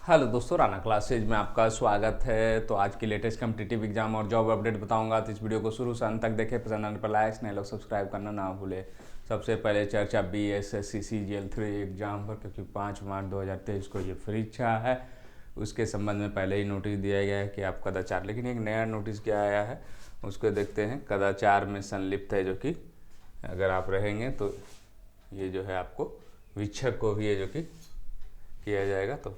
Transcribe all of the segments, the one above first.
Hello दोस्तों, Rana classes में आपका स्वागत है। तो आज की लेटेस्ट कम्पिटिटिव एग्जाम और जॉब अपडेट बताऊंगा, तो इस वीडियो को शुरू से अंत तक देखें। पसंद आने पर लाइक, नए लोग सब्सक्राइब करना ना भूलें। सबसे पहले चर्चा BSSC CGL3 एग्जाम पर, क्योंकि 5 मार्च 2023 को ये परीक्षा है। उसके संबंध में पहले ही नोटिस दिया गया है कि आप कदाचार, लेकिन एक नया नोटिस क्या आया है उसको देखते हैं। कदाचार में संलिप्त है जो कि अगर आप रहेंगे तो ये जो है आपको वीक्षक को भी ये जो कि किया जाएगा। तो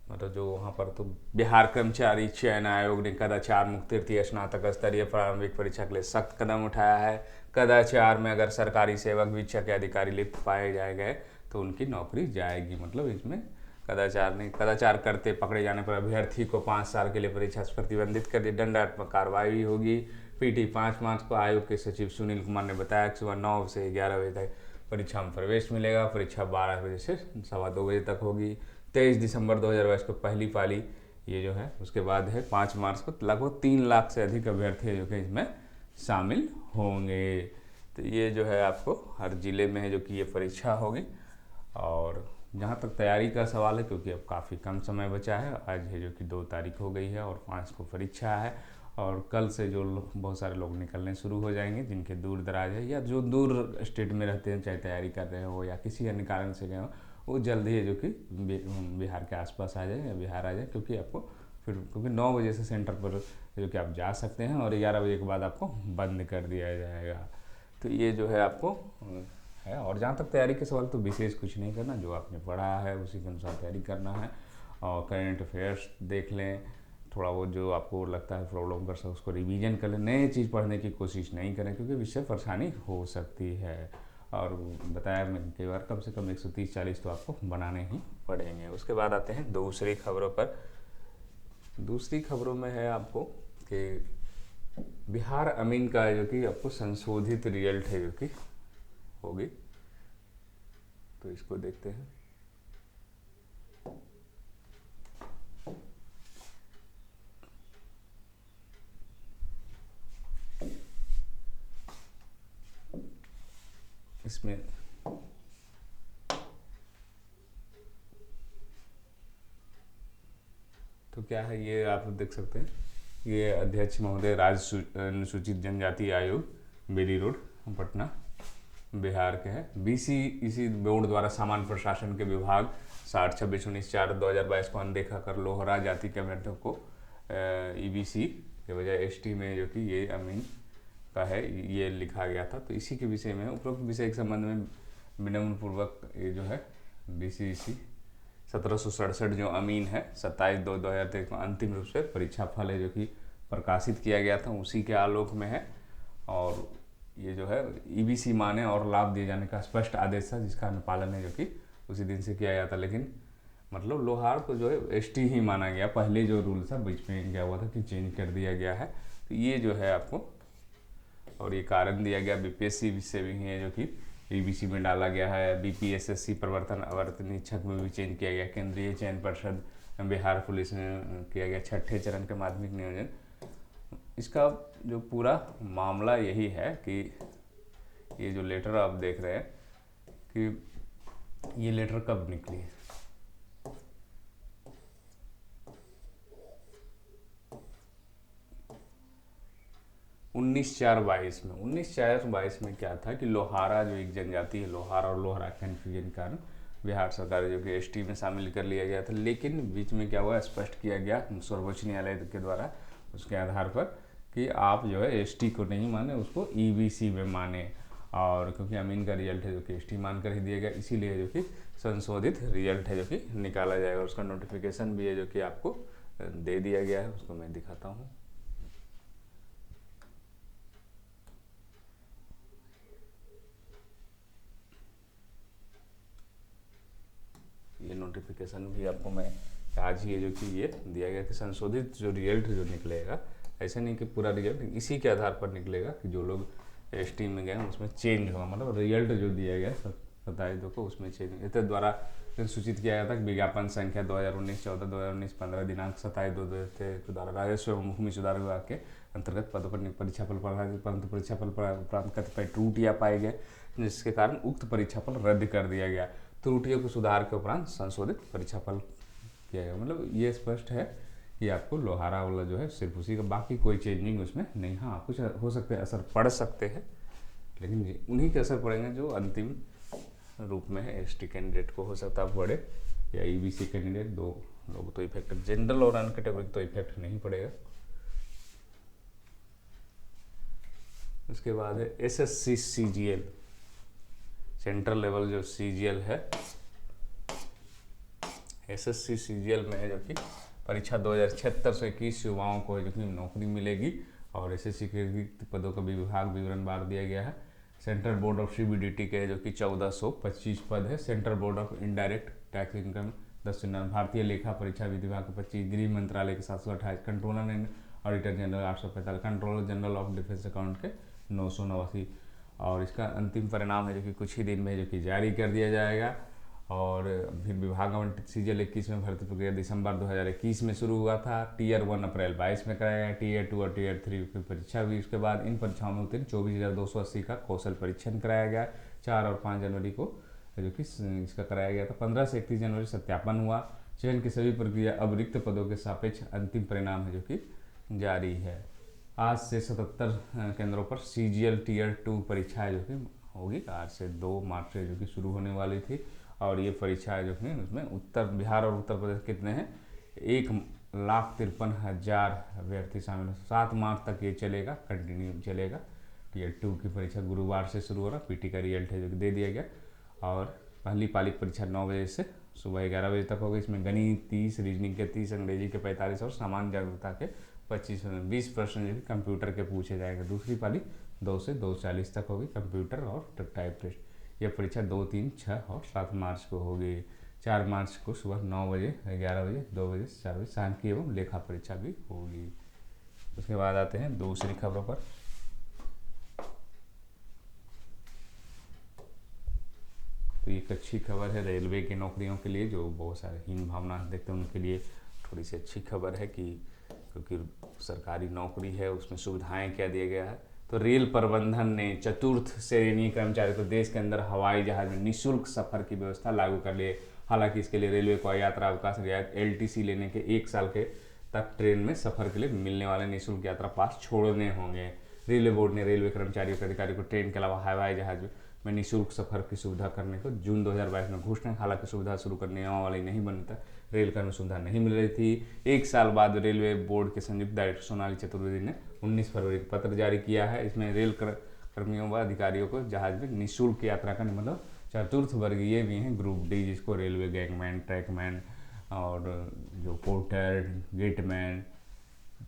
मतलब जो वहाँ पर तो बिहार कर्मचारी चयन आयोग ने कदाचार मुक्त तृतीय स्नातक स्तरीय प्रारंभिक परीक्षा के लिए सख्त कदम उठाया है। कदाचार में अगर सरकारी सेवक, वीक्षक या अधिकारी लिप्त पाए जाए गए तो उनकी नौकरी जाएगी। मतलब इसमें कदाचार करते पकड़े जाने पर अभ्यर्थी को 5 साल के लिए परीक्षा से प्रतिबंधित कर दिया, दंडात्मक कार्रवाई होगी। PT 5 मार्च को आयोग के सचिव सुनील कुमार ने बताया कि सुबह 9 से 11 बजे तक परीक्षा में प्रवेश मिलेगा। परीक्षा 12 बजे से 2:15 बजे तक होगी। 23 दिसंबर 2022 को पहली पाली ये जो है, उसके बाद है 5 मार्च को लगभग 3 लाख से अधिक अभ्यर्थी जो कि इसमें शामिल होंगे। तो ये जो है आपको हर ज़िले में है जो कि ये परीक्षा होगी। और जहाँ तक तैयारी का सवाल है, क्योंकि अब काफ़ी कम समय बचा है, आज है जो कि 2 तारीख हो गई है और 5 को परीक्षा है। और कल से जो बहुत सारे लोग निकलने शुरू हो जाएंगे जिनके दूर दराज है या जो दूर स्टेट में रहते हैं, चाहे तैयारी कर रहे हो या किसी अन्य कारण से गए हो, वो जल्द ही है जो कि बिहार के आसपास आ जाए या बिहार आ जाए। क्योंकि आपको फिर 9 बजे से सेंटर पर जो कि आप जा सकते हैं और 11 बजे के बाद आपको बंद कर दिया जाएगा। तो ये जो है आपको है। और जहाँ तक तैयारी के सवाल, तो विशेष कुछ नहीं करना, जो आपने पढ़ा है उसी के अनुसार तैयारी करना है। और करेंट अफेयर्स देख लें, थोड़ा बहुत जो आपको लगता है प्रॉब्लम कर सकते उसको रिवीजन कर लें। नई चीज़ पढ़ने की कोशिश नहीं करें, क्योंकि इससे परेशानी हो सकती है। और बताया मैं कई बार, कम से कम 130-40 तो आपको बनाने ही पड़ेंगे। उसके बाद आते हैं दूसरी खबरों पर। दूसरी खबरों में है आपको कि बिहार अमीन का जो कि आपको संशोधित रिजल्ट है जो कि होगी। तो इसको देखते हैं। इसमें तो क्या है, ये आप देख सकते हैं। ये अध्यक्ष महोदय राज्य अनुसूचित जनजाति आयोग बेली रोड पटना बिहार के हैं। इसी बोर्ड द्वारा सामान्य प्रशासन के विभाग 60-26-19/4/2022 को अनदेखा कर लोहरा जाति के अभ्यर्थियों को EBC के बजाय ST में जो कि ये अमीन का है ये लिखा गया था। तो इसी के विषय में, उपरोक्त विषय के संबंध में विनम्र पूर्वक ये जो है BCEC 1767 जो अमीन है 27/2/2023 को अंतिम रूप से परीक्षा फल है जो कि प्रकाशित किया गया था, उसी के आलोक में है। और ये जो है EBC माने और लाभ दिए जाने का स्पष्ट आदेश था, जिसका अनुपालन है जो कि उसी दिन से किया गया था। लेकिन मतलब लोहार को जो है ST ही माना गया। पहले जो रूल था बीच में क्या हुआ था कि चेंज कर दिया गया है। तो ये जो है आपको, और ये कारण दिया गया BPSC से भी है जो कि EBC में डाला गया है। BPSSC प्रवर्तन अवर्तनीक्षक में भी चेंज किया गया। केंद्रीय चयन परिषद बिहार पुलिस में किया गया 6ठे चरण के माध्यमिक नियोजन। इसका जो पूरा मामला यही है कि ये जो लेटर आप देख रहे हैं कि ये लेटर कब निकली। उन्नीस 19/4/22 में क्या था कि लोहारा जो एक जनजाति है, लोहार और लोहरा कन्फ्यूजन के कारण बिहार सरकार जो कि ST में शामिल कर लिया गया था। लेकिन बीच में क्या हुआ, स्पष्ट किया गया सर्वोच्च न्यायालय के द्वारा उसके आधार पर कि आप जो है ST को नहीं माने, उसको EBC में माने। और क्योंकि अमीन का रिजल्ट है जो कि ST मान कर ही दिया गया, इसीलिए जो कि संशोधित रिजल्ट है जो कि निकाला जाएगा। उसका नोटिफिकेशन भी है जो कि आपको दे दिया गया है, उसको मैं दिखाता हूँ। ये नोटिफिकेशन भी आपको मैं आज ही है जो कि ये दिया गया कि संशोधित जो रिजल्ट जो निकलेगा, ऐसे नहीं कि पूरा रिजल्ट इसी के आधार पर निकलेगा कि जो लोग ST में गए उसमें चेंज होगा। मतलब रिजल्ट जो दिया गया 27 को उसमें चेंज इसके द्वारा सूचित किया गया था कि विज्ञापन संख्या 2019-14, 2019-15 दिनांक 27/2/2023 के द्वारा राजस्व एवं भूमि सुधार विभाग के अंतर्गत पदों पर परीक्षा फल परंतु परीक्षा फल प्राप्त कतिपय त्रुटियां पाए गए, जिसके कारण उक्त परीक्षा फल रद्द कर दिया गया। त्रुटियों को सुधार के उपरांत संशोधित परीक्षाफल किया गया। मतलब ये स्पष्ट है कि आपको लोहारा वाला जो है सिर्फ उसी का, बाकी कोई चेंजिंग उसमें नहीं। हाँ कुछ हो सकते हैं, असर पड़ सकते हैं, लेकिन उन्हीं के असर पड़ेंगे जो अंतिम रूप में है। एसटी कैंडिडेट को हो सकता है पड़े, या ईबीसी कैंडिडेट, दो लोग तो इफेक्ट, जनरल और अन कैटेगरी तो इफेक्ट नहीं पड़ेगा। उसके बाद है एसएससी सीजीएल, सेंट्रल लेवल जो सीजीएल है, एसएससी सीजीएल में है जो कि परीक्षा 2076 से 21 युवाओं को जो कि नौकरी मिलेगी, और एसएससी के रिक्त पदों का भी विभाग विवरण बांट दिया गया है। सेंट्रल बोर्ड ऑफ सीबीडीटी के जो कि 1425 पद है। Central board of indirect tax income 10 भारतीय लेखा परीक्षा विधि विभाग के 25, गृह मंत्रालय के 728, controller and auditor general 845, controller general of defence account के 989। और इसका अंतिम परिणाम है जो कि कुछ ही दिन में जो कि जारी कर दिया जाएगा। और फिर विभाग आवंटित सीजीएल 21 में भर्ती प्रक्रिया दिसंबर 2021 में शुरू हुआ था। टीयर 1 अप्रैल 22 में कराया गया। टीयर 2 और टीयर 3 की परीक्षा हुई। उसके बाद इन परीक्षाओं में उत्तीर्ण 24,280 का कौशल परीक्षण कराया गया। 4 और 5 जनवरी को जो कि इसका कराया गया था। 15 से 31 जनवरी सत्यापन हुआ। चयन की सभी प्रक्रिया अब रिक्त पदों के सापेक्ष अंतिम परिणाम है जो कि जारी है। आज से 77 केंद्रों पर सीजीएल टीयर 2 परीक्षाएं जो कि होगी। आज से 2 मार्च से जो कि शुरू होने वाली थी। और ये परीक्षाएं जो है उसमें उत्तर बिहार और उत्तर प्रदेश कितने हैं, 1,53,000 अभ्यर्थी शामिल हैं। 7 मार्च तक ये चलेगा, कंटिन्यू चलेगा। टीयर 2 की परीक्षा गुरुवार से शुरू हो रहा। पीटी का रिजल्ट है जो कि दे दिया गया। और पहली पाली परीक्षा 9 बजे से सुबह 11 बजे तक होगी। इसमें गणित 30, रीजनिंग के 30, अंग्रेजी के 45 और सामान्य जागरूकता के 20 प्रश्न जो कि कंप्यूटर के पूछे जाएंगे। दूसरी पाली 2 से 2:40 तक होगी, कंप्यूटर और टाइप टेस्ट। यह परीक्षा 2, 3, 6 और 7 मार्च को होगी। 4 मार्च को सुबह 9 बजे, 11 बजे, 2 बजे से 4 बजे सांख्यिकी एवं लेखा परीक्षा भी होगी। उसके बाद आते हैं दूसरी खबरों पर। तो एक अच्छी खबर है रेलवे की नौकरियों के लिए, जो बहुत सारे हीन भावना देखते हैं उनके लिए थोड़ी सी अच्छी खबर है कि क्योंकि सरकारी नौकरी है उसमें सुविधाएं क्या दिया गया है। तो रेल प्रबंधन ने चतुर्थ श्रेणी कर्मचारियों को देश के अंदर हवाई जहाज में निःशुल्क सफर की व्यवस्था लागू कर ली है। हालांकि इसके लिए रेलवे को यात्रा अवकाश रियायत एलटीसी लेने के 1 साल के तक ट्रेन में सफर के लिए मिलने वाले निःशुल्क यात्रा पास छोड़ने होंगे। रेलवे बोर्ड ने रेलवे कर्मचारियों के अधिकारियों को ट्रेन के अलावा हवाई जहाज में निःशुल्क सफर की सुविधा करने को जून 2022 में घोषणा। हालांकि सुविधा शुरू करने नियमावली नहीं बनी था, रेल कर्मी सुविधा नहीं मिल रही थी। 1 साल बाद रेलवे बोर्ड के संयुक्त डायरेक्टर सोनाली चतुर्वेदी ने 19 फरवरी को पत्र जारी किया है। इसमें रेल कर्मियों व अधिकारियों को जहाज में निःशुल्क यात्रा करने, मतलब चतुर्थ वर्गीय भी हैं, ग्रुप डी, जिसको रेलवे गैंगमैन, ट्रैकमैन और जो पोर्टर, गेटमैन,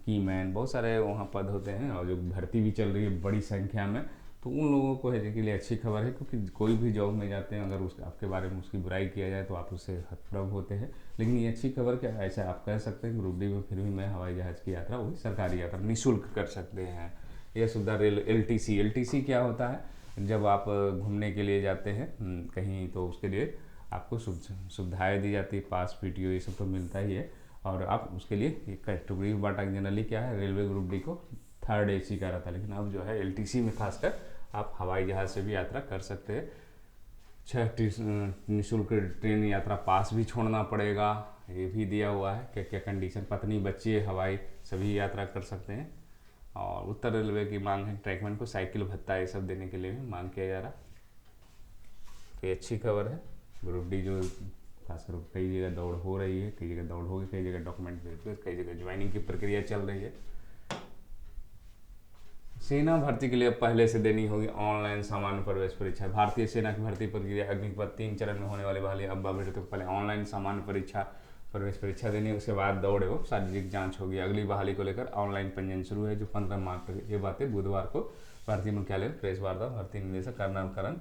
कीमैन, बहुत सारे वहाँ पद होते हैं। और जो भर्ती भी चल रही है बड़ी संख्या में, तो उन लोगों को है जिनके लिए अच्छी खबर है, क्योंकि कोई भी जॉब में जाते हैं अगर आपके बारे में उसकी बुराई किया जाए तो आप उससे हतप्रभ होते हैं। लेकिन ये अच्छी खबर क्या, ऐसा आप कह सकते हैं ग्रुप डी में फिर भी मैं हवाई जहाज़ की यात्रा, वही सरकारी यात्रा निःशुल्क कर सकते हैं। यह सुविधा रेल एलटीसी क्या होता है, जब आप घूमने के लिए जाते हैं कहीं, तो उसके लिए आपको सुविधाएँ दी जाती है, पास, पीटीओ, ये सब तो मिलता ही है। और आप उसके लिए एक कैटेगरी बांटा, जनरली क्या है, रेलवे ग्रुप डी को 3rd AC का रहता है, लेकिन अब जो है एलटीसी में खासकर आप हवाई जहाज़ से भी यात्रा कर सकते हैं। 6 निःशुल्क ट्रेन यात्रा पास भी छोड़ना पड़ेगा, ये भी दिया हुआ है क्या क्या कंडीशन, पत्नी, बच्चे, हवाई सभी यात्रा कर सकते हैं। और उत्तर रेलवे की मांग है ट्रैकमैन को साइकिल भत्ता ये सब देने के लिए भी मांग किया जा रहा। तो ये अच्छी खबर है। ग्रुप डी जो खासकर कई जगह दौड़ हो रही है, कई जगह दौड़ होगी, कई जगह डॉक्यूमेंट भेज, कई जगह ज्वाइनिंग की प्रक्रिया चल रही है। सेना भर्ती के लिए अब पहले से देनी होगी ऑनलाइन सामान्य प्रवेश परीक्षा। भारतीय सेना की भर्ती प्रक्रिया अग्निपथ 3 चरण में होने वाली बहाली अब अभ्यर्थियों को पहले ऑनलाइन सामान्य प्रवेश परीक्षा देनी है, उसके बाद दौड़ एवं शारीरिक जांच होगी। अगली बहाली को लेकर ऑनलाइन पंजीयन शुरू है जो 15 मार्च तक। ये बातें बुधवार को भर्ती मुख्यालय में प्रेस वार्ता भर्ती निदेशक कर्नल करण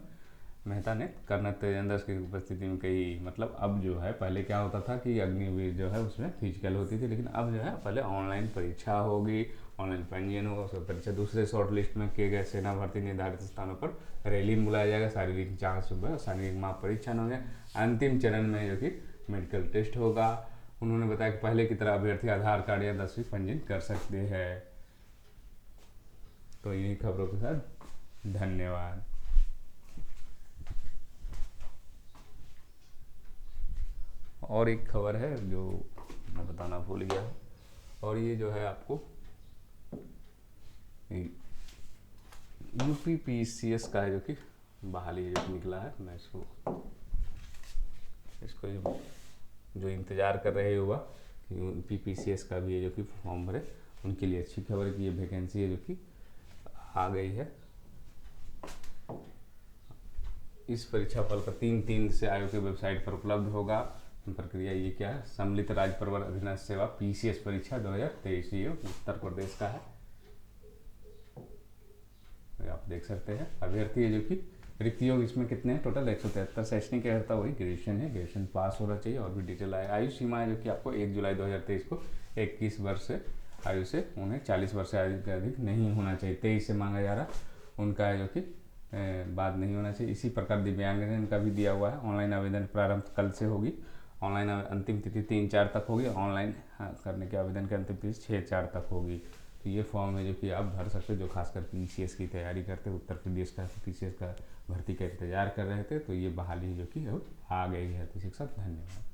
मेहता ने कर्नल तेजेंद्र की उपस्थिति में कही। मतलब अब जो है, पहले क्या होता था कि अग्निवीर जो है उसमें फिजिकल होती थी, लेकिन अब जो है पहले ऑनलाइन परीक्षा होगी, ऑनलाइन पंजीयन होगा, उसका परीक्षा दूसरे शॉर्ट लिस्ट में किए गए सेना भर्ती निर्धारित स्थानों पर रैली में बुलाया जाएगा। शारीरिक जांच सुबह, शारीरिक माप परीक्षण होंगे। अंतिम चरण में जो कि मेडिकल टेस्ट होगा। उन्होंने बताया कि पहले की तरह अभ्यर्थी आधार कार्ड या 10वीं पंजीयन कर सकते हैं। तो इन्हीं खबरों के साथ धन्यवाद। और एक खबर है जो मैं बताना भूल गया, और ये जो है आपको UPPCS का है, जो कि बहाली जो कि निकला है। मैं इसको जो इंतज़ार कर रहे युवा UPPCS का भी है जो कि फॉर्म भरे, उनके लिए अच्छी खबर है कि ये वैकेंसी है जो कि आ गई है। इस परीक्षा फल का 3/3 से आयोग की वेबसाइट पर उपलब्ध होगा। प्रक्रिया ये क्या है, सम्मिलित राज्य परिवहन अधीनस्थ सेवा PCS परीक्षा 2023, ये उत्तर प्रदेश का है। आप देख सकते हैं अभ्यर्थी है जो कि रिक्त योग इसमें कितने हैं, टोटल 173 शैक्षणिक अर्हता वही ग्रेजुएशन है, ग्रेजुएशन पास होना चाहिए। और भी डिटेल आए। आयु सीमा है जो कि आपको 1 जुलाई 2023 को 21 वर्ष से आयु से उन्हें 40 वर्ष से अधिक नहीं होना चाहिए। 23 से मांगा जा रहा उनका है जो कि बाद नहीं होना चाहिए। इसी प्रकार दिव्यांगजन का भी दिया हुआ है। ऑनलाइन आवेदन प्रारंभ कल से होगी। ऑनलाइन अंतिम तिथि 3/4 तक होगी। ऑनलाइन करने के आवेदन की अंतिम तिथि 6/4 तक होगी। तो ये फॉर्म है जो कि आप भर सकते हो, जो खासकर PCS की तैयारी करते हैं, उत्तर प्रदेश का PCS का भर्ती का इंतजार कर रहे थे। तो ये बहाली जो कि अब आ गई है। तो शिक्षक धन्यवाद।